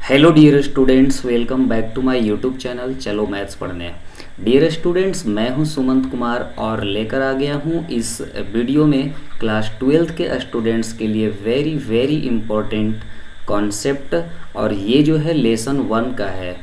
Hello dear students, welcome back to my YouTube channel चलो maths पढ़ने। Dear students, मैं हूं सुमंत कुमार और लेकर आ गया हूं इस वीडियो में क्लास 12th के स्टूडेंट्स के लिए वेरी वेरी इम्पोर्टेंट कॉन्सेप्ट। और ये जो है लेसन 1 का है।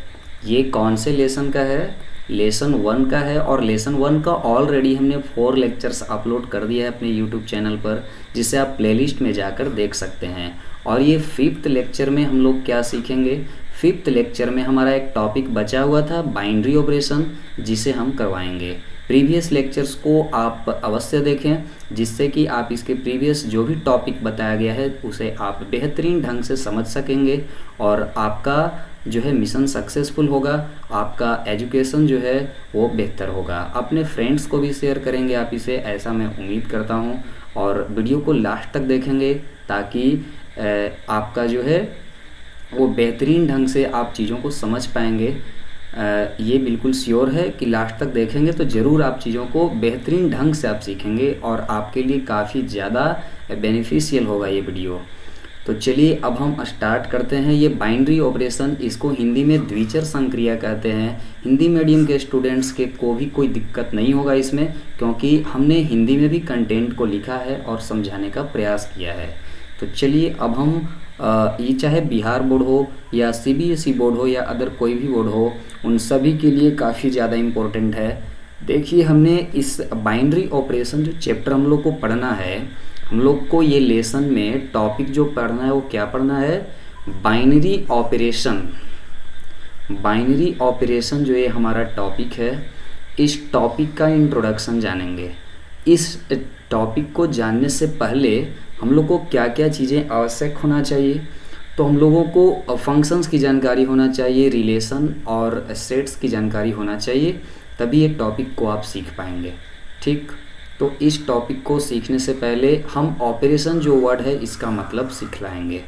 ये कौन से लेसन का है? लेसन 1 का है। और लेसन 1 का ऑलरेडी हमने 4 लेक्चर्स अपलोड कर दिया है अपने यूट्यूब चैनल पर, जिसे आप प्लेलिस्ट में जाकर देख सकते हैं। और ये 5th लेक्चर में हम लोग क्या सीखेंगे? 5th लेक्चर में हमारा एक टॉपिक बचा हुआ था बाइनरी ऑपरेशन, जिसे हम करवाएंगे। प्रीवियस लेक्चर्स को आप अवश्य देखें, जिससे कि आप इसके प्रीवियस जो भी टॉपिक बताया गया है उसे आप बेहतरीन ढंग से समझ सकेंगे और आपका जो है मिशन सक्सेसफुल होगा, आपका एजुकेशन जो है वो बेहतर होगा। अपने फ्रेंड्स को भी शेयर करेंगे आप इसे, ऐसा मैं उम्मीद करता हूँ। और वीडियो को लास्ट तक देखेंगे ताकि आपका जो है वो बेहतरीन ढंग से आप चीज़ों को समझ पाएंगे। ये बिल्कुल श्योर है कि लास्ट तक देखेंगे तो ज़रूर आप चीज़ों को बेहतरीन ढंग से आप सीखेंगे और आपके लिए काफ़ी ज़्यादा बेनिफिशियल होगा ये वीडियो। तो चलिए अब हम स्टार्ट करते हैं। ये बाइनरी ऑपरेशन, इसको हिंदी में द्विचर संक्रिया कहते हैं। हिंदी मीडियम के स्टूडेंट्स के को भी कोई दिक्कत नहीं होगा इसमें, क्योंकि हमने हिंदी में भी कंटेंट को लिखा है और समझाने का प्रयास किया है। तो चलिए अब हम ये चाहे बिहार बोर्ड हो या सीबीएसई बोर्ड हो या अदर कोई भी बोर्ड हो, उन सभी के लिए काफ़ी ज़्यादा इम्पोर्टेंट है। देखिए, हमने इस बाइनरी ऑपरेशन जो चैप्टर हम लोग को पढ़ना है, हम लोग को ये लेसन में टॉपिक जो पढ़ना है वो क्या पढ़ना है? Binary operation. बाइनरी ऑपरेशन जो ये हमारा टॉपिक है, इस टॉपिक का इंट्रोडक्शन जानेंगे। इस टॉपिक को जानने से पहले हम लोग को क्या क्या चीज़ें आवश्यक होना चाहिए? तो हम लोगों को फंक्शंस की जानकारी होना चाहिए, रिलेशन और सेट्स की जानकारी होना चाहिए, तभी ये टॉपिक को आप सीख पाएंगे। ठीक, तो इस टॉपिक को सीखने से पहले हम ऑपरेशन जो वर्ड है इसका मतलब सिखलाएंगे।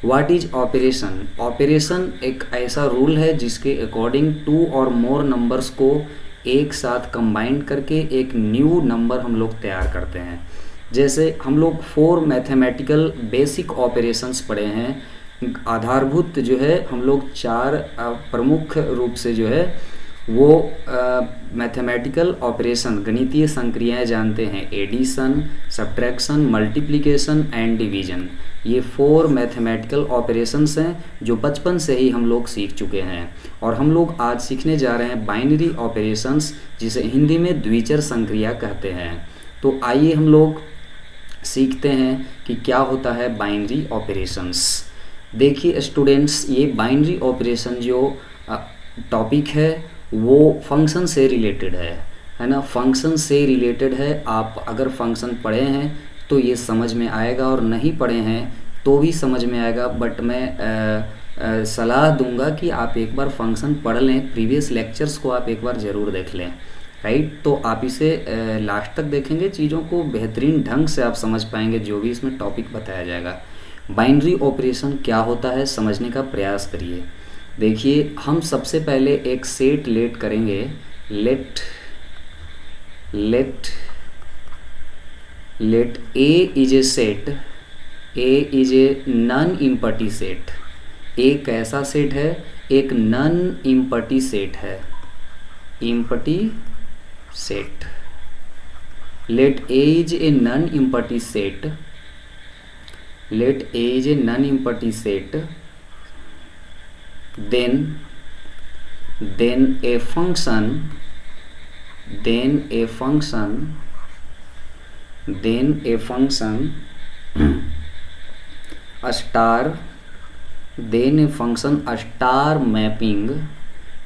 What is operation? ऑपरेशन एक ऐसा रूल है जिसके अकॉर्डिंग 2 और मोर नंबर्स को एक साथ कंबाइन करके एक न्यू नंबर हम लोग तैयार करते हैं। जैसे हम लोग 4 मैथमेटिकल बेसिक ऑपरेशंस पढ़े हैं। आधारभूत जो है हम लोग 4 प्रमुख रूप से जो है वो मैथमेटिकल ऑपरेशन, गणितीय संक्रियाएं जानते हैं। Addition, subtraction, multiplication and division. ये 4 मैथमेटिकल ऑपरेशंस हैं जो बचपन से ही हम लोग सीख चुके हैं। और हम लोग आज सीखने जा रहे हैं बाइनरी ऑपरेशंस, जिसे हिंदी में द्विचर संक्रिया कहते हैं। तो आइए हम लोग सीखते हैं कि क्या होता है बाइनरी ऑपरेशंस। देखिए स्टूडेंट्स, ये बाइनरी ऑपरेशन जो टॉपिक है वो फंक्शन से रिलेटेड है ना? फंक्शन से रिलेटेड है। आप अगर फंक्शन पढ़े हैं तो ये समझ में आएगा, और नहीं पढ़े हैं तो भी समझ में आएगा। बट मैं सलाह दूंगा कि आप एक बार फंक्शन पढ़ लें, प्रीवियस लेक्चर्स को आप एक बार ज़रूर देख लें। राइट, तो आप इसे लास्ट तक देखेंगे, चीज़ों को बेहतरीन ढंग से आप समझ पाएंगे जो भी इसमें टॉपिक बताया जाएगा। बाइनरी ऑपरेशन क्या होता है समझने का प्रयास करिए। देखिए, हम सबसे पहले एक सेट लेट करेंगे। Let A is a set, A is a non empty set. A कैसा सेट है? एक नॉन इम्पटी सेट है, empty set. let A is a non-empty set, let A is a non-empty set, then a function star mapping.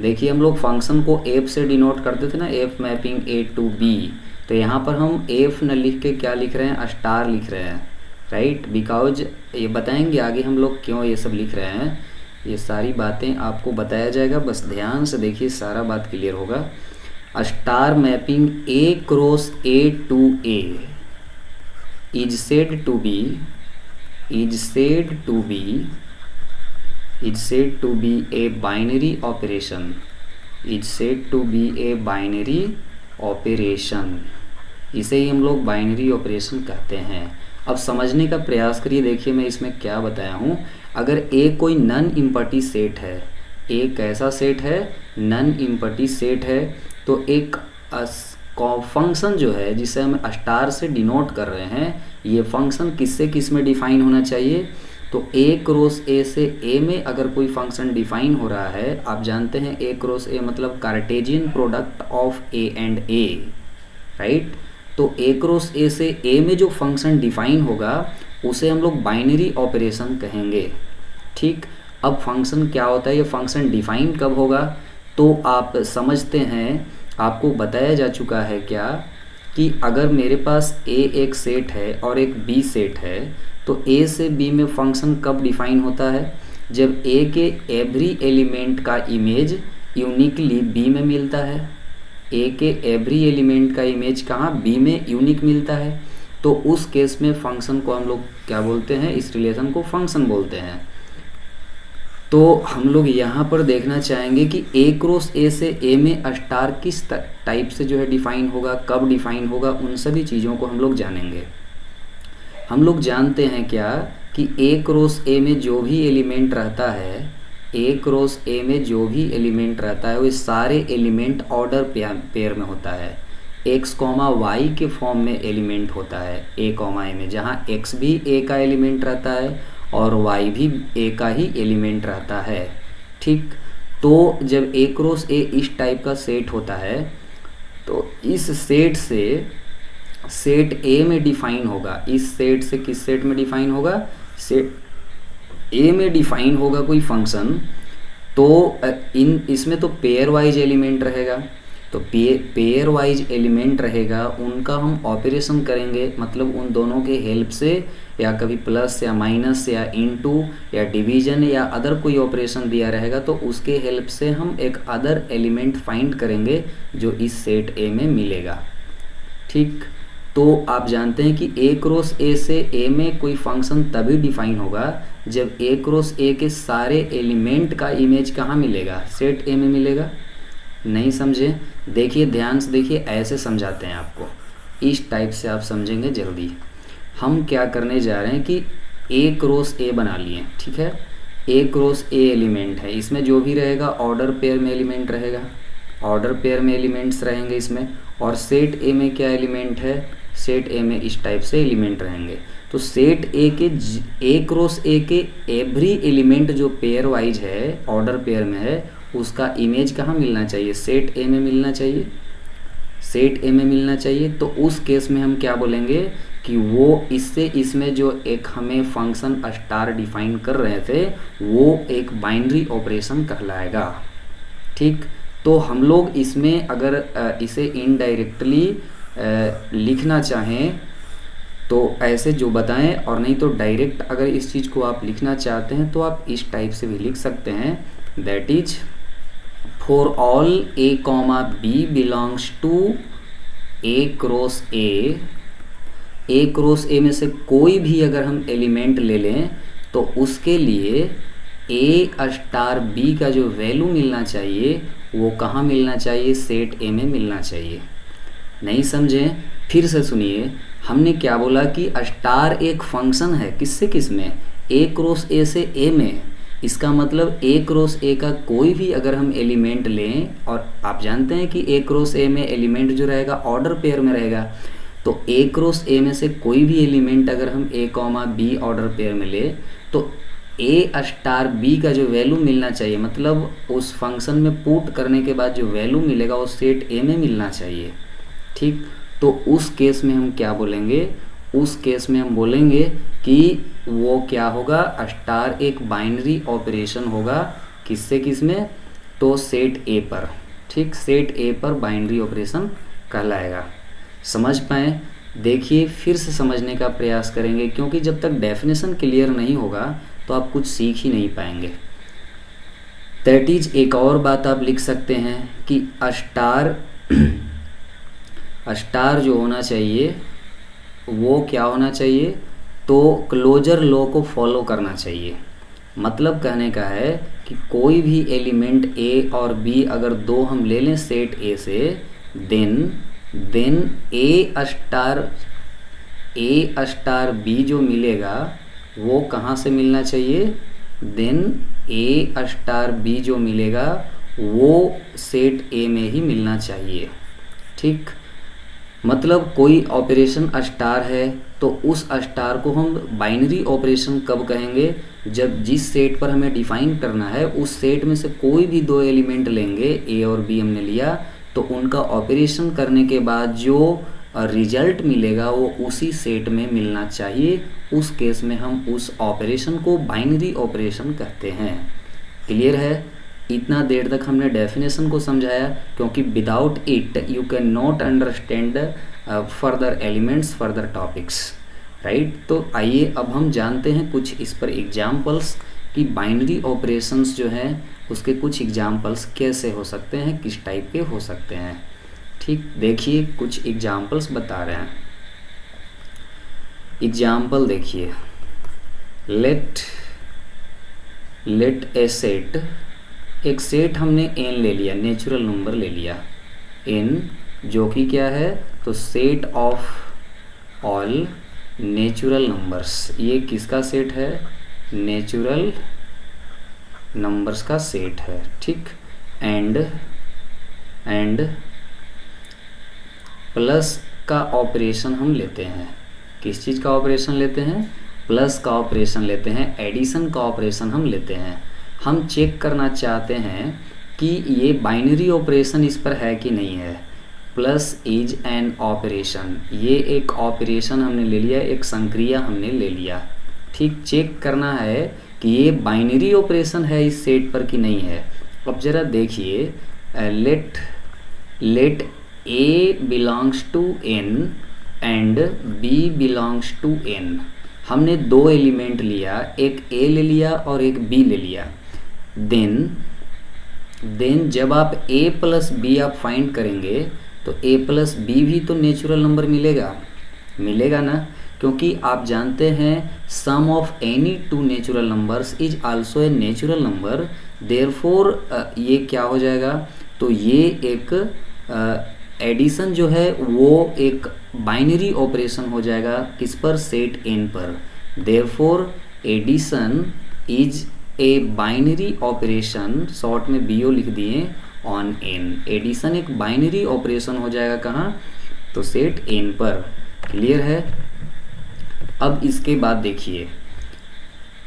देखिए, हम लोग function को F से denote करते थे ना, f mapping A to B. तो यहाँ पर हम एफ न लिख के क्या लिख रहे हैं? स्टार लिख रहे हैं। राइट, बिकॉज ये बताएंगे आगे हम लोग क्यों ये सब लिख रहे हैं। ये सारी बातें आपको बताया जाएगा, बस ध्यान से देखिए, सारा बात क्लियर होगा। Star mapping A cross A to A is said to be a binary operation, इसे ही हम लोग बाइनरी ऑपरेशन कहते हैं। अब समझने का प्रयास करिए। देखिए, मैं इसमें क्या बताया हूँ। अगर ए कोई नन इम्पटी सेट है, ए कैसा सेट है, नन इम्पटी सेट है, तो एक फंक्शन जो है जिसे हम स्टार से डिनोट कर रहे हैं, ये फंक्शन किससे किस में डिफाइन होना चाहिए। तो ए क्रॉस ए से ए में अगर कोई फंक्शन डिफाइन हो रहा है, आप जानते हैं ए क्रॉस ए मतलब Cartesian product of A and A, right. तो ए क्रॉस ए से ए में जो फंक्शन डिफाइन होगा उसे हम लोग बाइनरी ऑपरेशन कहेंगे, ठीक। अब फंक्शन क्या होता है, ये फंक्शन डिफाइन कब होगा, तो आप समझते हैं, आपको बताया जा चुका है क्या कि अगर मेरे पास ए एक सेट है और एक बी सेट है, तो ए से बी में फंक्शन कब डिफाइन होता है, जब ए के एवरी एलिमेंट का इमेज यूनिकली बी में मिलता है। ए के एवरी एलिमेंट का इमेज कहाँ, बी में यूनिक मिलता है। तो उस केस में फंक्शन को हम लोग क्या बोलते हैं, इस रिलेशन को फंक्शन बोलते हैं। तो हम लोग यहाँ पर देखना चाहेंगे कि ए क्रॉस ए से ए में स्टार किस टाइप से जो है डिफाइन होगा, कब डिफाइन होगा, उन सभी चीज़ों को हम लोग जानेंगे। हम लोग जानते हैं क्या कि ए क्रॉस ए में जो भी एलिमेंट रहता है, ए क्रॉस ए में जो भी एलिमेंट रहता है वो सारे एलिमेंट ऑर्डर पेयर में होता है। एक्स कॉमा वाई के फॉर्म में एलिमेंट होता है ए कॉमा ए में, जहाँ एक्स भी ए का एलिमेंट रहता है और वाई भी ए का ही एलिमेंट रहता है, ठीक। तो जब ए क्रॉस ए इस टाइप का सेट होता है, तो इस सेट से सेट ए में डिफाइन होगा, इस सेट से किस सेट में डिफाइन होगा, सेट ए में डिफाइन होगा कोई फंक्शन। तो इसमें तो पेयर वाइज एलिमेंट रहेगा, तो पेयर वाइज एलिमेंट रहेगा, उनका हम ऑपरेशन करेंगे, मतलब उन दोनों के हेल्प से, या कभी प्लस या माइनस या इनटू या डिवीजन या अदर कोई ऑपरेशन दिया रहेगा, तो उसके हेल्प से हम एक अदर एलिमेंट फाइंड करेंगे जो इस सेट ए में मिलेगा, ठीक। तो आप जानते हैं कि ए क्रॉस ए से ए में कोई फंक्शन तभी डिफाइन होगा जब ए क्रॉस ए के सारे एलिमेंट का इमेज कहाँ मिलेगा, सेट ए में मिलेगा। नहीं समझे, देखिए ध्यान से देखिए, ऐसे समझाते हैं आपको, इस टाइप से आप समझेंगे जल्दी। हम क्या करने जा रहे हैं कि ए क्रॉस ए बना लिए, ठीक है। ए क्रॉस ए एलिमेंट है, इसमें जो भी रहेगा ऑर्डर पेयर में एलिमेंट रहेगा, ऑर्डर पेयर में एलिमेंट्स रहेंगे इसमें। और सेट ए में क्या एलिमेंट है, सेट ए में इस टाइप से एलिमेंट रहेंगे। तो सेट ए के ए क्रॉस ए के एवरी एलिमेंट जो पेयर वाइज है, ऑर्डर पेयर में है, उसका इमेज कहाँ मिलना चाहिए, सेट ए में मिलना चाहिए, सेट ए में मिलना चाहिए। तो उस केस में हम क्या बोलेंगे कि वो इससे इसमें जो एक हमें फंक्शन स्टार डिफाइन कर रहे थे, वो एक बाइनरी ऑपरेशन कहलाएगा, ठीक। तो हम लोग इसमें अगर इसे इनडायरेक्टली लिखना चाहें तो ऐसे जो बताएं, और नहीं तो डायरेक्ट अगर इस चीज़ को आप लिखना चाहते हैं तो आप इस टाइप से भी लिख सकते हैं, that is for all a comma b belongs to A cross A, A cross A में से कोई भी अगर हम एलिमेंट ले लें तो उसके लिए ए स्टार बी का जो वैल्यू मिलना चाहिए वो कहाँ मिलना चाहिए, सेट ए में मिलना चाहिए। नहीं समझे, फिर से सुनिए, हमने क्या बोला कि स्टार एक फंक्शन है, किससे किस में, ए क्रॉस ए से ए में। इसका मतलब ए क्रॉस ए का कोई भी अगर हम एलिमेंट लें, और आप जानते हैं कि ए क्रॉस ए में एलिमेंट जो रहेगा ऑर्डर पेयर में रहेगा, तो ए क्रॉस ए में से कोई भी एलिमेंट अगर हम ए कॉमा बी ऑर्डर पेयर में ले, तो ए स्टार बी का जो वैल्यू मिलना चाहिए, मतलब उस फंक्शन में पुट करने के बाद जो वैल्यू मिलेगा वो सेट ए में मिलना चाहिए, ठीक। तो उस केस में हम क्या बोलेंगे, उस केस में हम बोलेंगे कि वो क्या होगा, स्टार एक बाइनरी ऑपरेशन होगा, किससे किस में, तो सेट ए पर, ठीक, सेट ए पर बाइनरी ऑपरेशन कहलाएगा। समझ पाए, देखिए फिर से समझने का प्रयास करेंगे, क्योंकि जब तक डेफिनेशन क्लियर नहीं होगा तो आप कुछ सीख ही नहीं पाएंगे। दैट इज, एक और बात आप लिख सकते हैं कि स्टार जो होना चाहिए वो क्या होना चाहिए, तो क्लोजर लॉ को फॉलो करना चाहिए। मतलब कहने का है कि कोई भी एलिमेंट ए और बी अगर दो हम ले लें सेट ए से, देन ए स्टार बी जो मिलेगा वो कहाँ से मिलना चाहिए, देन ए स्टार बी जो मिलेगा वो सेट ए में ही मिलना चाहिए। ठीक, मतलब कोई ऑपरेशन स्टार है तो उस स्टार को हम बाइनरी ऑपरेशन कब कहेंगे, जब जिस सेट पर हमें डिफाइन करना है उस सेट में से कोई भी दो एलिमेंट लेंगे, ए और बी हमने लिया, तो उनका ऑपरेशन करने के बाद जो रिजल्ट मिलेगा वो उसी सेट में मिलना चाहिए। उस केस में हम उस ऑपरेशन को बाइनरी ऑपरेशन कहते हैं। क्लियर है? इतना देर तक हमने डेफिनेशन को समझाया, क्योंकि without it you can not understand further elements, further topics, right. तो आइए अब हम जानते हैं कुछ इस पर एग्जाम्पल्स कि बाइनरी ऑपरेशंस जो हैं उसके कुछ एग्जाम्पल्स कैसे हो सकते हैं, किस टाइप के हो सकते हैं। ठीक, देखिए कुछ एग्जाम्पल्स बता रहे हैं। एग्जाम्पल देखिए, लेट ए सेट, एक सेट हमने n ले लिया, नेचुरल नंबर ले लिया n, जो कि क्या है, तो set of all natural numbers. ये किसका सेट है? नेचुरल नंबर्स का सेट है। ठीक, एंड प्लस का ऑपरेशन हम लेते हैं। किस चीज़ का ऑपरेशन लेते हैं? प्लस का ऑपरेशन लेते हैं, एडिशन का ऑपरेशन हम लेते हैं। हम चेक करना चाहते हैं कि ये बाइनरी ऑपरेशन इस पर है कि नहीं है। प्लस इज एन ऑपरेशन, ये एक ऑपरेशन हमने ले लिया, एक संक्रिया हमने ले लिया। ठीक, चेक करना है कि ये बाइनरी ऑपरेशन है इस सेट पर कि नहीं है। अब ज़रा देखिए, let a belongs to N and B belongs to N. हमने दो एलिमेंट लिया, एक ए ले लिया और एक बी ले लिया। देन जब आप a प्लस बी आप फाइंड करेंगे तो a प्लस बी भी तो नेचुरल नंबर मिलेगा ना, क्योंकि आप जानते हैं sum of any two natural numbers is also a natural number. Therefore ये क्या हो जाएगा, तो ये एक एडिशन जो है वो एक बाइनरी ऑपरेशन हो जाएगा किस पर? सेट n पर। Therefore addition is a binary operation, short में BO लिख दिए, ऑन n। एडिशन एक बाइनरी ऑपरेशन हो जाएगा कहाँ? तो सेट n पर। क्लियर है? अब इसके बाद देखिए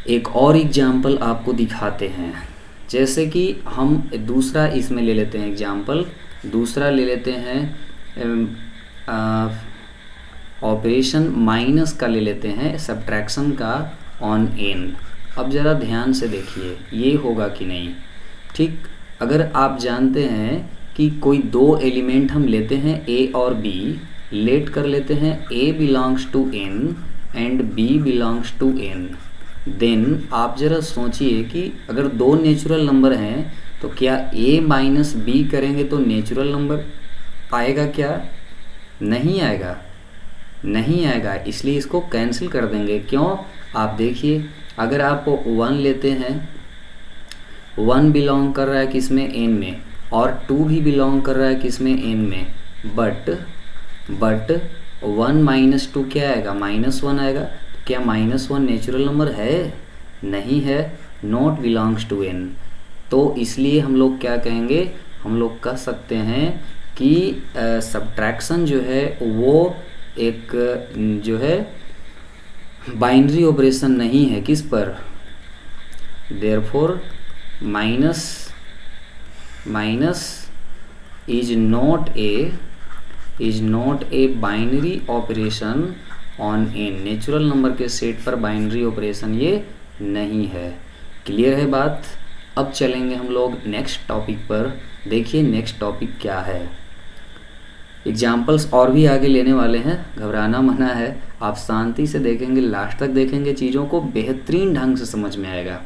एक और एग्जाम्पल आपको दिखाते हैं। जैसे कि हम दूसरा इसमें ले लेते हैं एग्जाम्पल, दूसरा ले लेते हैं ऑपरेशन माइनस का ले लेते हैं, सब्ट्रैक्शन का ऑन n। अब ज़रा ध्यान से देखिए ये होगा कि नहीं। ठीक, अगर आप जानते हैं कि कोई दो एलिमेंट हम लेते हैं a और b, लेट कर लेते हैं a belongs to n and b belongs to n, then आप ज़रा सोचिए कि अगर दो नेचुरल नंबर हैं तो क्या a माइनस b करेंगे तो नेचुरल नंबर आएगा क्या? नहीं आएगा, इसलिए इसको कैंसिल कर देंगे। क्यों? आप देखिए, अगर आप 1 लेते हैं, 1 बिलोंग कर रहा है किसमें? n में, और 2 भी बिलोंग कर रहा है किसमें? n में, बट 1 माइनस 2 क्या आएगा? -1 आएगा। तो क्या -1 नेचुरल नंबर है? नहीं है, नॉट बिलोंग्स टू n। तो इसलिए हम लोग क्या कहेंगे? हम लोग कह सकते हैं कि सब्ट्रैक्शन जो है वो एक जो है बाइनरी ऑपरेशन नहीं है किस पर? Therefore minus is not a binary operation on n। Natural number के सेट पर बाइनरी ऑपरेशन ये नहीं है। क्लियर है बात? अब चलेंगे हम लोग नेक्स्ट टॉपिक पर। देखिए नेक्स्ट टॉपिक क्या है। एग्जाम्पल्स और भी आगे लेने वाले हैं, घबराना मना है। आप शांति से देखेंगे, लास्ट तक देखेंगे, चीज़ों को बेहतरीन ढंग से समझ में आएगा।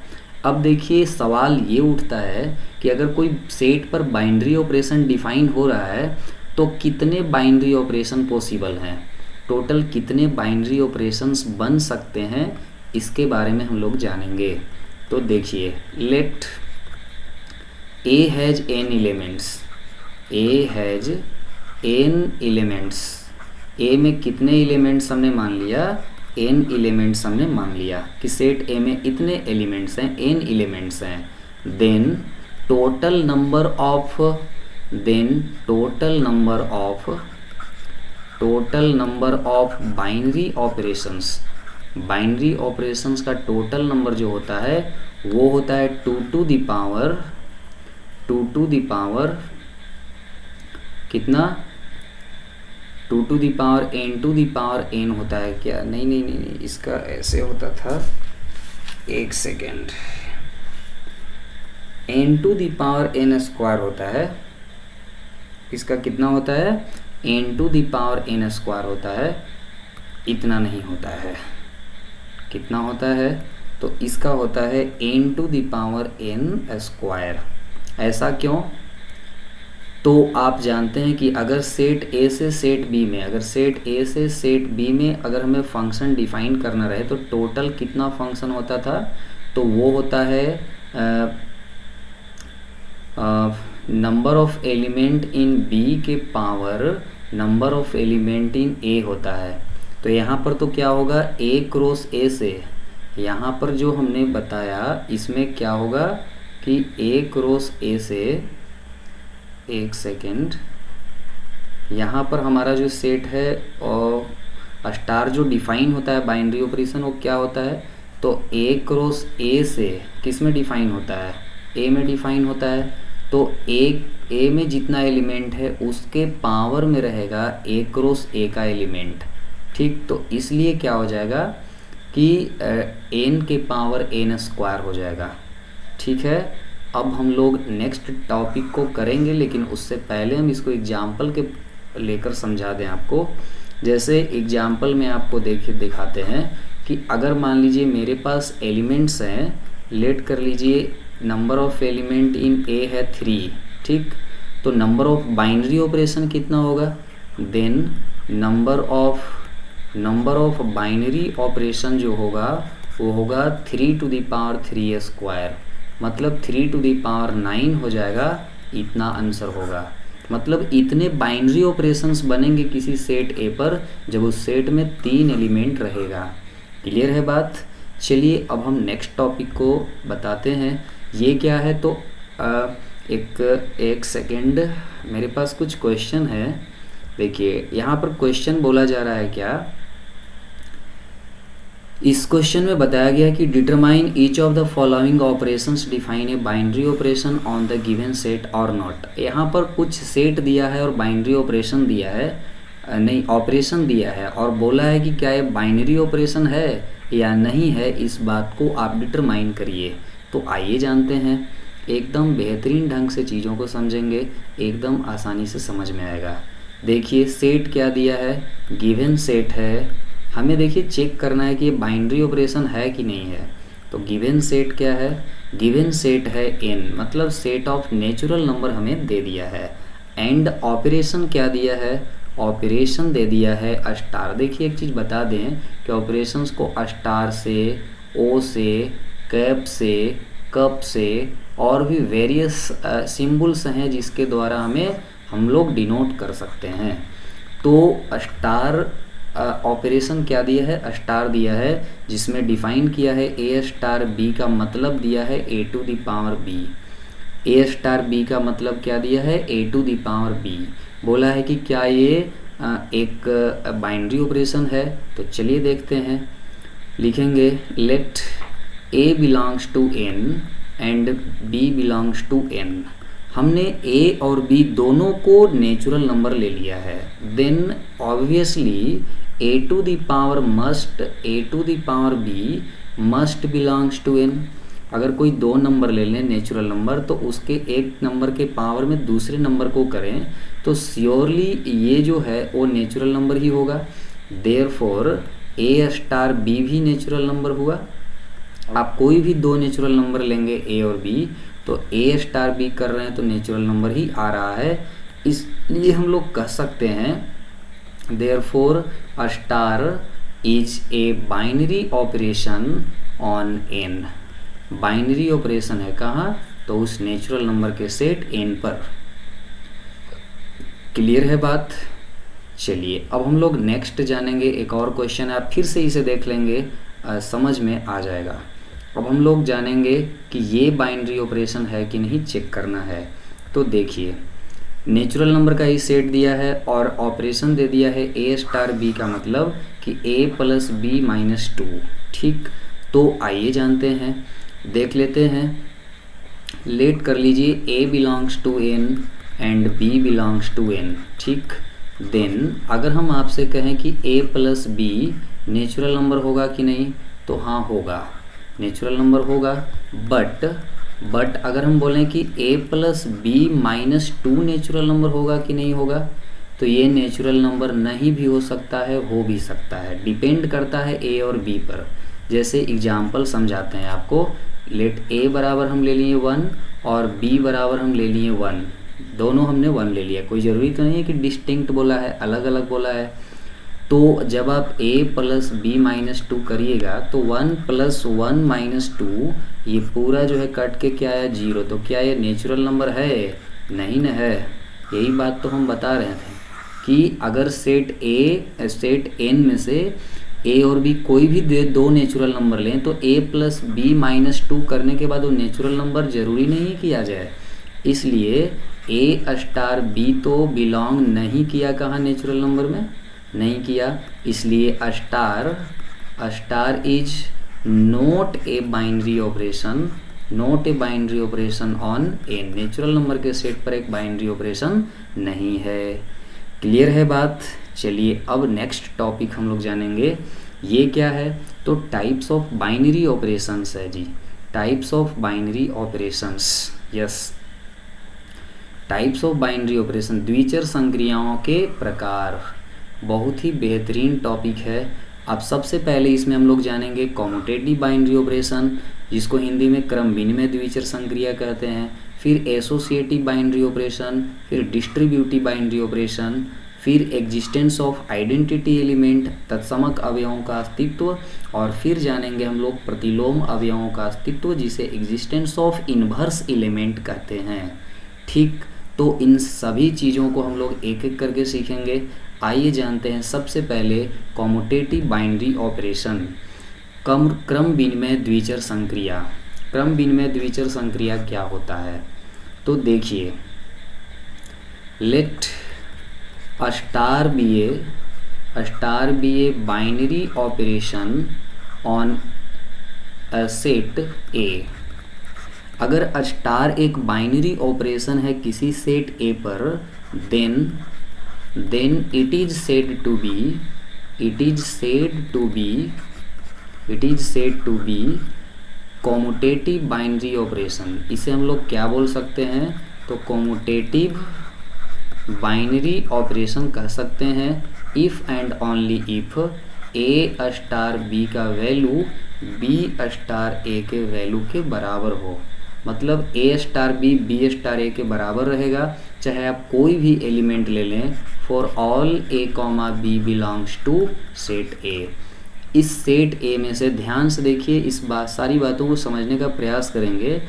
अब देखिए सवाल ये उठता है कि अगर कोई सेट पर बाइनरी ऑपरेशन डिफाइन हो रहा है तो कितने बाइनरी ऑपरेशन पॉसिबल हैं, टोटल कितने बाइनरी ऑपरेशंस बन सकते हैं, इसके बारे में हम लोग जानेंगे। तो देखिए, let A has n elements, A has n elements. A में कितने एलिमेंट्स हमने मान लिया? n एलिमेंट्स हमने मान लिया कि सेट ए में इतने एलिमेंट्स हैं, n एलिमेंट्स हैं, then total number of binary operations का टोटल नंबर जो होता है वो होता है 2 to the power कितना, 2 to the power n to the power n होता है क्या, नहीं, इसका ऐसे होता था, एक second, n to the power n square होता है, इसका कितना होता है, n to the power n square होता है, इतना नहीं होता है, कितना होता है, तो इसका होता है n to the power n square. ऐसा क्यों, तो आप जानते हैं कि अगर सेट ए से सेट बी में, अगर हमें फंक्शन डिफाइन करना रहे तो टोटल कितना फंक्शन होता था, तो वो होता है number of element in B के power number of element in A होता है। तो यहाँ पर तो क्या होगा, ए क्रॉस ए से, यहाँ पर जो हमने बताया इसमें क्या होगा कि ए क्रॉस ए से, एक सेकेंड, यहाँ पर हमारा जो सेट है और स्टार जो डिफाइन होता है बाइनरी ऑपरेशन, वो क्या होता है, तो ए क्रॉस ए से किस में डिफाइन होता है, ए में डिफाइन होता है, तो ए में जितना एलिमेंट है उसके पावर में रहेगा ए क्रॉस ए का एलिमेंट, ठीक। तो इसलिए क्या हो जाएगा कि n के पावर n स्क्वायर हो जाएगा, ठीक है। अब हम लोग नेक्स्ट टॉपिक को करेंगे, लेकिन उससे पहले हम इसको एग्जाम्पल के लेकर समझा दें आपको। जैसे एग्जाम्पल में आपको दिखाते हैं कि अगर मान लीजिए मेरे पास एलिमेंट्स हैं, लेट कर लीजिए नंबर ऑफ एलिमेंट इन ए है 3, ठीक। तो नंबर ऑफ बाइनरी ऑपरेशन कितना होगा, then number of binary operation जो होगा वो होगा 3 to the power 3 स्क्वायर, मतलब 3 to the power 9 हो जाएगा, इतना आंसर होगा। मतलब इतने बाइनरी ऑपरेशंस बनेंगे किसी सेट ए पर जब उस सेट में 3 एलिमेंट रहेगा। क्लियर है बात। चलिए अब हम नेक्स्ट टॉपिक को बताते हैं। ये क्या है, तो एक सेकेंड, मेरे पास कुछ क्वेश्चन है। देखिए यहाँ पर क्वेश्चन बोला जा रहा है क्या, इस क्वेश्चन में बताया गया है कि determine each of the following operations define a binary operation on the given set और नॉट। यहाँ पर कुछ सेट दिया है और बाइनरी ऑपरेशन दिया है, नहीं ऑपरेशन दिया है, और बोला है कि क्या ये बाइनरी ऑपरेशन है या नहीं है, इस बात को आप डिटरमाइन करिए। तो आइए जानते हैं, एकदम बेहतरीन ढंग से चीज़ों को समझेंगे, एकदम आसानी से समझ में आएगा। देखिए सेट क्या दिया है, गिवन सेट है, हमें देखिए चेक करना है कि ये बाइनरी ऑपरेशन है कि नहीं है। तो गिवन सेट क्या है, गिवन सेट है n, मतलब सेट ऑफ नेचुरल नंबर हमें दे दिया है। एंड ऑपरेशन क्या दिया है, ऑपरेशन दे दिया है स्टार। देखिए एक चीज़ बता दें कि ऑपरेशंस को स्टार से, ओ से, कैप से, कप से और भी वेरियस सिंबल्स हैं जिसके द्वारा हम लोग डिनोट कर सकते हैं। तो स्टार ऑपरेशन क्या दिया है, स्टार दिया है, जिसमें डिफाइन किया है ए स्टार बी का मतलब दिया है A to the power B. A star B का मतलब क्या दिया है, A to the power B. बोला है कि क्या ये एक बाइनरी ऑपरेशन है। तो चलिए देखते हैं, लिखेंगे let a belongs to N and B belongs to N. हमने ए और बी दोनों को नेचुरल नंबर ले लिया है, then obviously a to the power b must belongs to N. अगर कोई दो नंबर ले लें नेचुरल नंबर, तो उसके एक नंबर के पावर में दूसरे नंबर को करें तो श्योरली ये जो है वो नेचुरल नंबर ही होगा। देयरफॉर ए स्टार बी भी नेचुरल नंबर हुआ। आप कोई भी दो नेचुरल नंबर लेंगे ए और बी, तो ए स्टार बी कर रहे हैं तो नेचुरल नंबर ही आ रहा है। इसलिए हम लोग कह सकते हैं therefore a star is a binary operation on an. Binary operation है कहाँ, तो उस नेचुरल नंबर के सेट एन पर। क्लियर है बात। चलिए अब हम लोग नेक्स्ट जानेंगे, एक और क्वेश्चन है, आप फिर से इसे देख लेंगे, समझ में आ जाएगा। अब हम लोग जानेंगे कि ये बाइनरी ऑपरेशन है कि नहीं, चेक करना है। तो देखिए, नेचुरल नंबर का ही सेट दिया है और ऑपरेशन दे दिया है ए स्टार बी का मतलब कि ए प्लस बी माइनस 2। ठीक, तो आइए जानते हैं, देख लेते हैं। लेट कर लीजिए A belongs to N and B belongs to N. ठीक, देन अगर हम आपसे कहें कि A plus B natural number होगा कि नहीं, तो हाँ होगा, नेचुरल नंबर होगा। बट अगर हम बोलें कि a plus b minus 2 natural number होगा कि नहीं होगा, तो ये नेचुरल नंबर नहीं भी हो सकता है, हो भी सकता है, डिपेंड करता है a और b पर। जैसे एग्जाम्पल समझाते हैं आपको। लेट a बराबर हम ले लिए 1 और b बराबर हम ले लिए 1, दोनों हमने 1 ले लिया। कोई ज़रूरी तो नहीं है कि डिस्टिंक्ट बोला है, अलग अलग बोला है। तो जब आप a प्लस बी माइनस 2 करिएगा तो 1 प्लस 1 माइनस 2, ये पूरा जो है कट के क्या है 0। तो क्या ये नेचुरल नंबर है? नहीं न है। यही बात तो हम बता रहे थे कि अगर सेट n में से a और b कोई भी दो नेचुरल नंबर लें तो a प्लस बी माइनस 2 करने के बाद वो नेचुरल नंबर ज़रूरी नहीं है कि आ जाए। इसलिए a स्टार b तो बिलोंग नहीं किया कहाँ, नेचुरल नंबर में नहीं किया, इसलिए star is not a binary operation, not a binary operation on A, natural number के सेट पर एक बाइनरी ऑपरेशन नहीं है। क्लियर है बात? चलिए अब नेक्स्ट टॉपिक हम लोग जानेंगे, ये क्या है, तो टाइप्स ऑफ बाइनरी ऑपरेशंस है जी, types of binary operations. Yes, types of binary operation, द्विचर संक्रियाओं के प्रकार, बहुत ही बेहतरीन टॉपिक है। अब सबसे पहले इसमें हम लोग जानेंगे कॉम्यूटेटिव बाइनरी ऑपरेशन, जिसको हिंदी में क्रम विनिमय द्विचर संक्रिया कहते हैं, फिर एसोसिएटिव बाइनरी ऑपरेशन, फिर डिस्ट्रीब्यूटिव बाइनरी ऑपरेशन, फिर एग्जिस्टेंस ऑफ आइडेंटिटी एलिमेंट, तत्समक अवयवों का अस्तित्व, और फिर जानेंगे हम लोग प्रतिलोम अवयवों का अस्तित्व, जिसे एग्जिस्टेंस ऑफ इन्वर्स एलिमेंट कहते हैं। ठीक, तो इन सभी चीज़ों को हम लोग एक एक करके सीखेंगे। आइए जानते हैं सबसे पहले कॉम्यूटेटिव बाइनरी ऑपरेशन, क्रम विनिमय द्विचर संक्रिया। क्रम विनिमय द्विचर संक्रिया क्या होता है, तो देखिए, let star be a binary operation on set A. अगर स्टार एक बाइनरी ऑपरेशन है किसी सेट ए पर, then it is said to be commutative binary operation. इसे हम लोग क्या बोल सकते हैं, तो कॉम्यूटेटिव बाइनरी ऑपरेशन कह सकते हैं if and only if a star b का वैल्यू b स्टार a के वैल्यू के बराबर हो। मतलब a star b b star a के बराबर रहेगा, चाहे आप कोई भी एलिमेंट ले लें, for all a comma b belongs to set a। इस सेट a में से ध्यान से देखिए, इस सारी बातों को समझने का प्रयास करेंगे।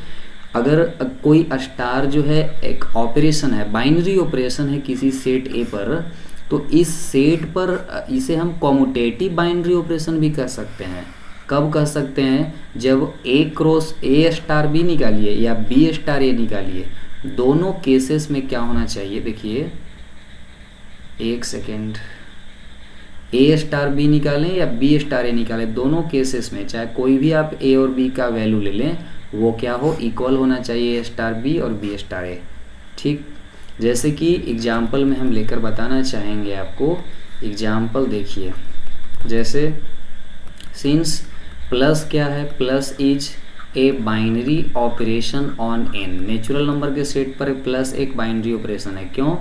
अगर कोई स्टार जो है एक ऑपरेशन है, बाइनरी ऑपरेशन है किसी सेट a पर, तो इस सेट पर इसे हम कॉम्यूटेटिव बाइनरी ऑपरेशन भी कर सकते हैं। कब कह सकते हैं, जब a cross a star b निकालिए या b स्टार a निकालिए, दोनों केसेस में क्या होना चाहिए, देखिए एक सेकेंड, a स्टार b निकालें या b स्टार a निकालें, दोनों केसेस में चाहे कोई भी आप a और b का वैल्यू ले लें, वो क्या हो, इक्वल होना चाहिए a स्टार b और b स्टार a। ठीक, जैसे कि एग्जाम्पल में हम लेकर बताना चाहेंगे आपको। एग्जाम्पल देखिए, जैसे सिंस प्लस क्या है, plus is a binary operation on an, natural number के सेट पर प्लस एक बाइनरी ऑपरेशन है। क्यों?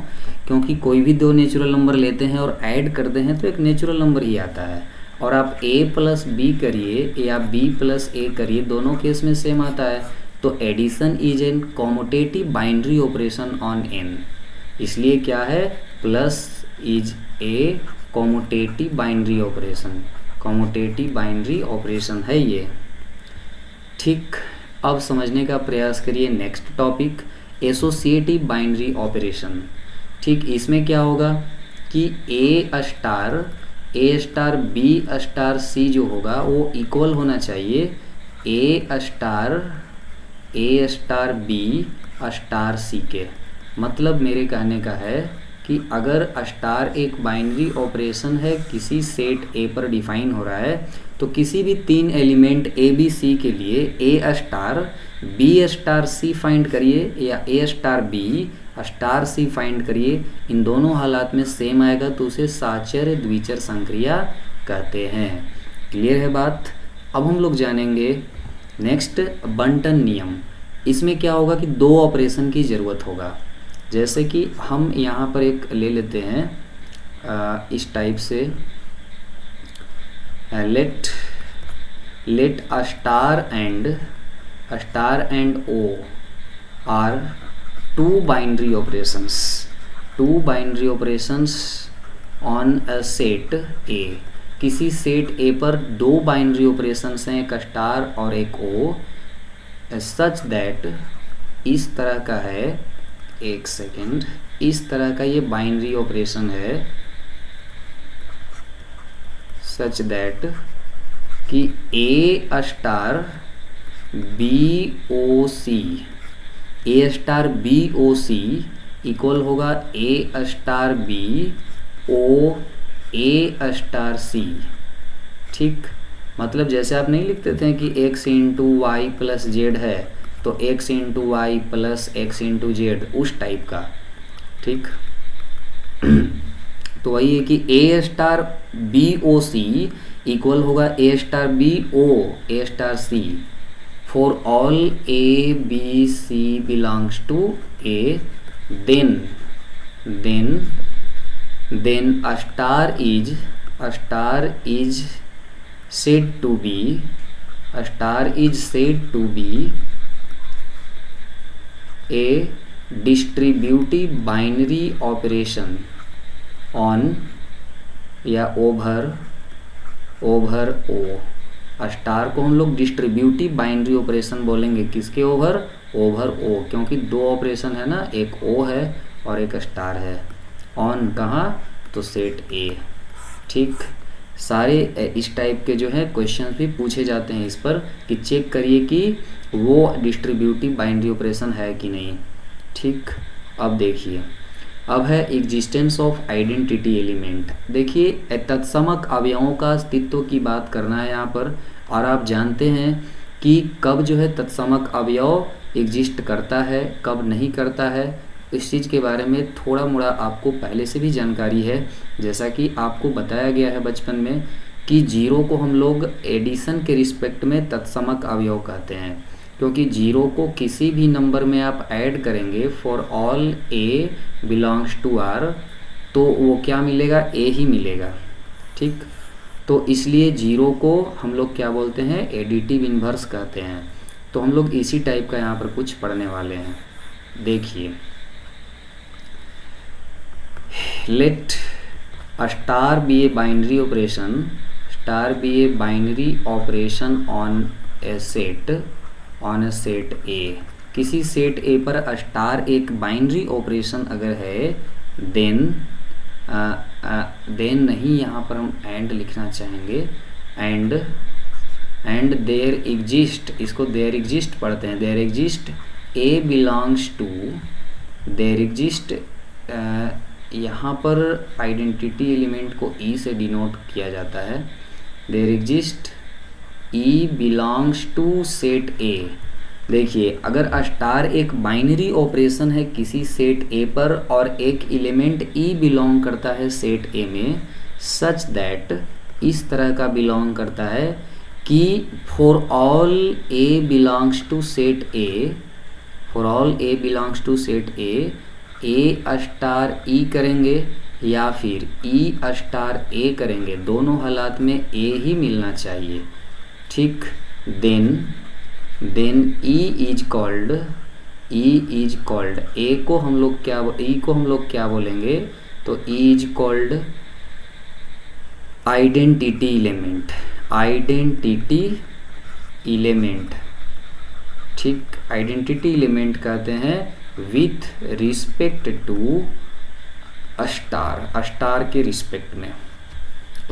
क्योंकि कोई भी दो नेचुरल नंबर लेते हैं और ऐड करते हैं तो एक नेचुरल नंबर ही आता है। और आप a प्लस बी करिए या b प्लस a करिए, दोनों केस में सेम आता है। तो addition is an commutative binary operation on n, इसलिए क्या है, plus is a commutative binary operation, commutative binary operation है ये। ठीक, अब समझने का प्रयास करिए next topic, associative binary operation. ठीक, इसमें क्या होगा, कि ए स्टार बी स्टार सी जो होगा वो इक्वल होना चाहिए a star b star c के। मतलब मेरे कहने का है कि अगर स्टार एक बाइनरी ऑपरेशन है, किसी सेट ए पर डिफाइन हो रहा है, तो किसी भी 3 एलिमेंट ए बी सी के लिए ए स्टार बी स्टार सी फाइंड करिए या ए स्टार बी स्टार सी फाइंड करिए, इन दोनों हालात में सेम आएगा तो उसे साचर द्विचर संक्रिया कहते हैं। क्लियर है बात। अब हम लोग जानेंगे नेक्स्ट बंटन नियम। इसमें क्या होगा कि 2 ऑपरेशन की ज़रूरत होगा। जैसे कि हम यहाँ पर एक ले लेते हैं इस टाइप से, let a star and o are 2 binary operations on a set A. किसी सेट ए पर 2 बाइनरी ऑपरेशंस हैं, एक स्टार और एक ओ, सच दैट इस तरह का है, एक सेकेंड, इस तरह का ये बाइनरी ऑपरेशन है सच दैट कि ए star B O C equal होगा A star B O A star C. ठीक, मतलब जैसे आप नहीं लिखते थे कि x into Y plus Z है तो x into Y plus X into Z, उस टाइप का। ठीक, तो वही है कि ए star B O C equal होगा A star B O A star C for all A B C belongs to A, then a star is said to be a distributive binary operation on या over ओ। Star को हम लोग distributive binary operation बोलेंगे, किसके over ओ, क्योंकि 2 operation है ना, एक ओ है और एक स्टार है। ऑन कहाँ, तो सेट ए। ठीक, सारे इस टाइप के जो है क्वेश्चन भी पूछे जाते हैं इस पर कि चेक करिए कि वो डिस्ट्रीब्यूटिव बाइनरी ऑपरेशन है कि नहीं। ठीक, अब देखिए, अब है एग्जिस्टेंस ऑफ आइडेंटिटी एलिमेंट। देखिए तत्समक अवयवों का अस्तित्व की बात करना है यहाँ पर, और आप जानते हैं कि कब जो है तत्समक अवयव एग्जिस्ट करता है, कब नहीं करता है। इस चीज़ के बारे में थोड़ा मोड़ा आपको पहले से भी जानकारी है। जैसा कि आपको बताया गया है बचपन में कि 0 को हम लोग एडिशन के रिस्पेक्ट में तत्समक अवयव कहते हैं, क्योंकि 0 को किसी भी नंबर में आप ऐड करेंगे for all A belongs to R, तो वो क्या मिलेगा, ए ही मिलेगा। ठीक, तो इसलिए 0 को हम लोग क्या बोलते हैं, एडिटिव इन्वर्स कहते हैं। तो हम लोग इसी टाइप का यहाँ पर कुछ पढ़ने वाले हैं। देखिए, let a star be a binary operation on a set A। किसी सेट ए पर स्टार एक बाइनरी ऑपरेशन अगर है, देन नहीं, यहाँ पर हम एंड लिखना चाहेंगे, एंड देयर एग्जिस्ट, इसको देयर एग्जिस्ट पढ़ते हैं, there exist a belongs to, there exist, यहाँ पर आइडेंटिटी एलिमेंट को ई से डिनोट किया जाता है। There exist e belongs to set A. देखिए, अगर स्टार एक बाइनरी ऑपरेशन है किसी सेट ए पर और एक एलिमेंट ई बिलोंग करता है सेट ए में, सच दैट इस तरह का बिलोंग करता है कि for all A belongs to set A, for all A belongs to set A star E करेंगे या फिर ई स्टार ए करेंगे, दोनों हालात में ए ही मिलना चाहिए। ठीक, देन ई इज कॉल्ड, ए को हम लोग क्या बोलेंगे, तो E is called identity element. ठीक, आइडेंटिटी एलिमेंट कहते हैं विथ रिस्पेक्ट टू स्टार के रिस्पेक्ट में।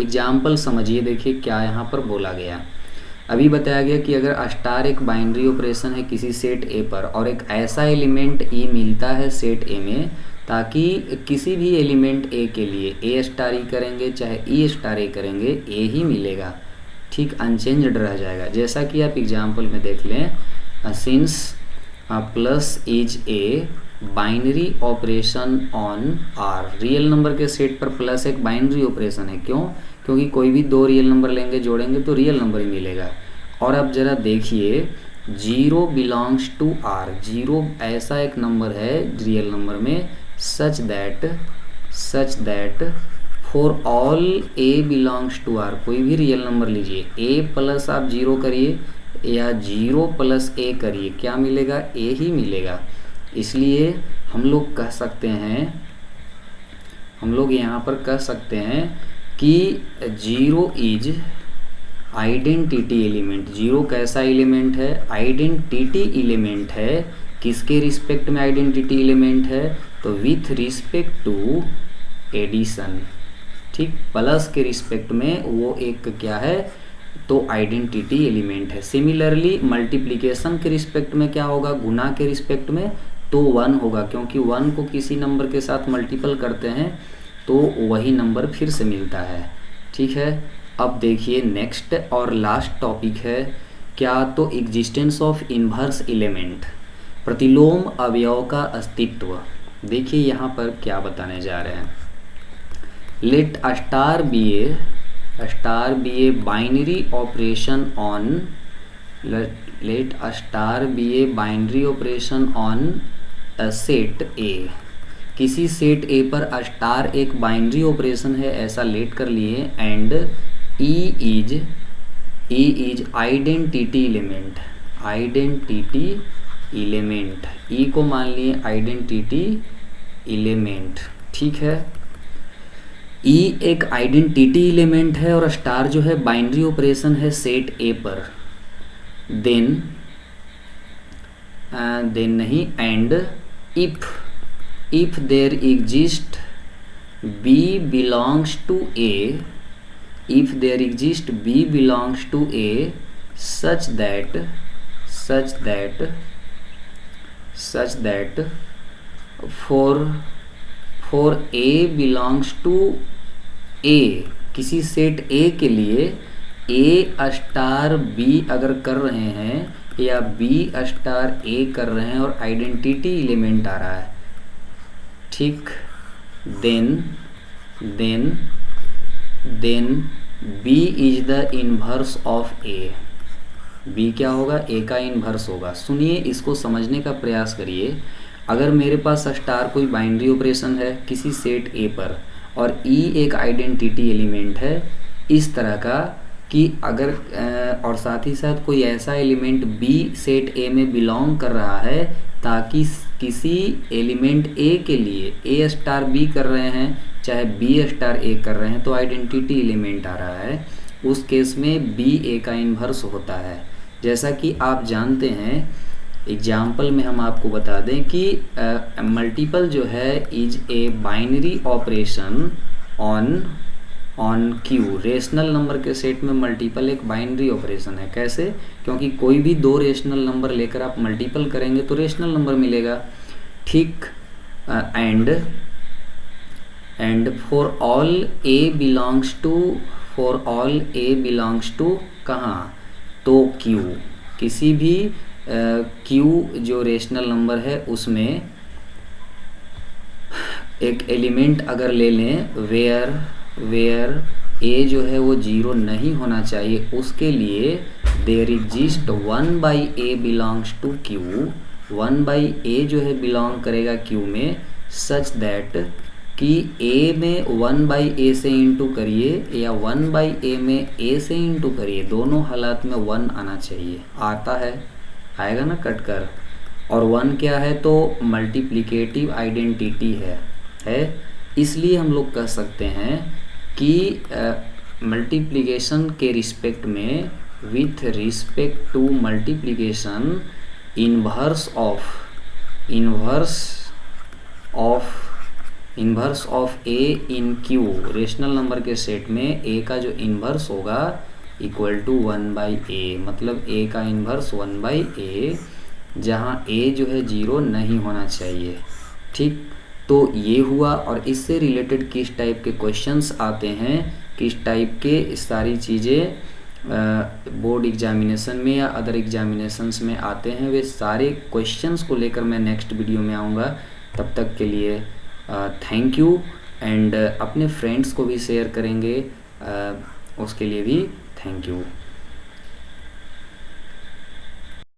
एग्जाम्पल समझिए, देखिए क्या यहाँ पर बोला गया। अभी बताया गया कि अगर स्टार एक बाइनरी ऑपरेशन है किसी सेट ए पर और एक ऐसा एलिमेंट ई मिलता है सेट ए में, ताकि किसी भी एलिमेंट ए के लिए ए स्टार ई करेंगे चाहे ई स्टार ए करेंगे ए ही मिलेगा, ठीक, अनचेंज्ड रह जाएगा। जैसा कि आप एग्जाम्पल में देख लें, since plus is a binary operation on R, real number के सेट पर प्लस एक बाइनरी ऑपरेशन है। क्यों? क्योंकि कोई भी दो रियल नंबर लेंगे जोड़ेंगे तो रियल नंबर ही मिलेगा। और अब ज़रा देखिए, 0 बिलोंग्स टू आर, 0 ऐसा एक नंबर है रियल नंबर में, such that for all A belongs to R, कोई भी रियल नंबर लीजिए, ए प्लस आप 0 करिए या 0 प्लस ए करिए, क्या मिलेगा? ए ही मिलेगा। इसलिए हम लोग कह सकते हैं, हम लोग यहाँ पर कह सकते हैं कि 0 इज आइडेंटिटी एलिमेंट। 0 कैसा एलिमेंट है? आइडेंटिटी एलिमेंट है। किसके रिस्पेक्ट में आइडेंटिटी एलिमेंट है? तो विथ रिस्पेक्ट टू एडिशन, ठीक, प्लस के रिस्पेक्ट में वो एक क्या है? तो आइडेंटिटी एलिमेंट है। सिमिलरली मल्टीप्लिकेशन के रिस्पेक्ट में क्या होगा? गुना के रिस्पेक्ट में तो 1 होगा, क्योंकि 1 को किसी नंबर के साथ मल्टीपल करते हैं तो वही नंबर फिर से मिलता है, ठीक है। अब देखिए नेक्स्ट और लास्ट टॉपिक है क्या? तो एग्जिस्टेंस ऑफ इन्वर्स एलिमेंट, प्रतिलोम अवयव का अस्तित्व। देखिए यहाँ पर क्या बताने जा रहे हैं, let star be a binary operation on, let star be a binary operation on set A, किसी सेट ए पर स्टार एक बाइनरी ऑपरेशन है ऐसा लेट कर लिए, and E is identity element, E को मान लिए आइडेंटिटी एलिमेंट, ठीक है। ई एक आइडेंटिटी एलिमेंट है और स्टार जो है बाइनरी ऑपरेशन है सेट ए पर, देन नहीं, and if there exist b belongs to a, if there exist b belongs to a such that for a belongs to a, किसी सेट a के लिए a स्टार b अगर कर रहे हैं या b स्टार a कर रहे हैं और आइडेंटिटी एलिमेंट आ रहा है, ठीक, then b is the inverse of a, b क्या होगा? a का इन्वर्स होगा। सुनिए, इसको समझने का प्रयास करिए। अगर मेरे पास स्टार कोई बाइनरी ऑपरेशन है किसी सेट a पर और e एक आइडेंटिटी एलिमेंट है इस तरह का कि अगर और साथ ही साथ कोई ऐसा एलिमेंट b सेट a में बिलोंग कर रहा है, ताकि किसी एलिमेंट a के लिए a स्टार b कर रहे हैं चाहे b स्टार a कर रहे हैं तो आइडेंटिटी एलिमेंट आ रहा है, उस केस में b a का इन्वर्स होता है। जैसा कि आप जानते हैं, एग्जाम्पल में हम आपको बता दें कि मल्टीपल जो है is a binary operation on Q, rational number के सेट में मल्टीपल एक बाइनरी ऑपरेशन है। कैसे? क्योंकि कोई भी दो रेशनल नंबर लेकर आप मल्टीपल करेंगे तो रेशनल नंबर मिलेगा, ठीक। And for all A belongs to कहाँ? तो क्यू, किसी भी क्यू जो रेशनल नंबर है उसमें एक एलिमेंट अगर ले लें वेयर ए जो है वो 0 नहीं होना चाहिए, उसके लिए there exist 1/a belongs to Q, 1/a जो है बिलोंग करेगा क्यू में, सच दैट कि a में 1/a से इंटू करिए या 1/a में a से इंटू करिए, दोनों हालात में 1 आना चाहिए। आता है, आएगा ना कट कर। और 1 क्या है? तो मल्टीप्लिकेटिव आइडेंटिटी है। इसलिए हम लोग कह सकते हैं कि मल्टीप्लिकेशन के रिस्पेक्ट में, with respect to multiplication, inverse of inverse of a in Q, rational number के सेट में ए का जो इन्वर्स होगा इक्वल टू 1/a, मतलब ए का इन्वर्स 1/a, जहाँ ए जो है 0 नहीं होना चाहिए। ठीक, तो ये हुआ। और इससे रिलेटेड किस टाइप के क्वेश्चंस आते हैं, किस टाइप के सारी चीज़ें बोर्ड एग्जामिनेशन में या अदर एग्जामिनेशंस में आते हैं, वे सारे क्वेश्चंस को लेकर मैं नेक्स्ट वीडियो में आऊँगा। तब तक के लिए थैंक यू, एंड अपने फ्रेंड्स को भी शेयर करेंगे, उसके लिए भी थैंक यू।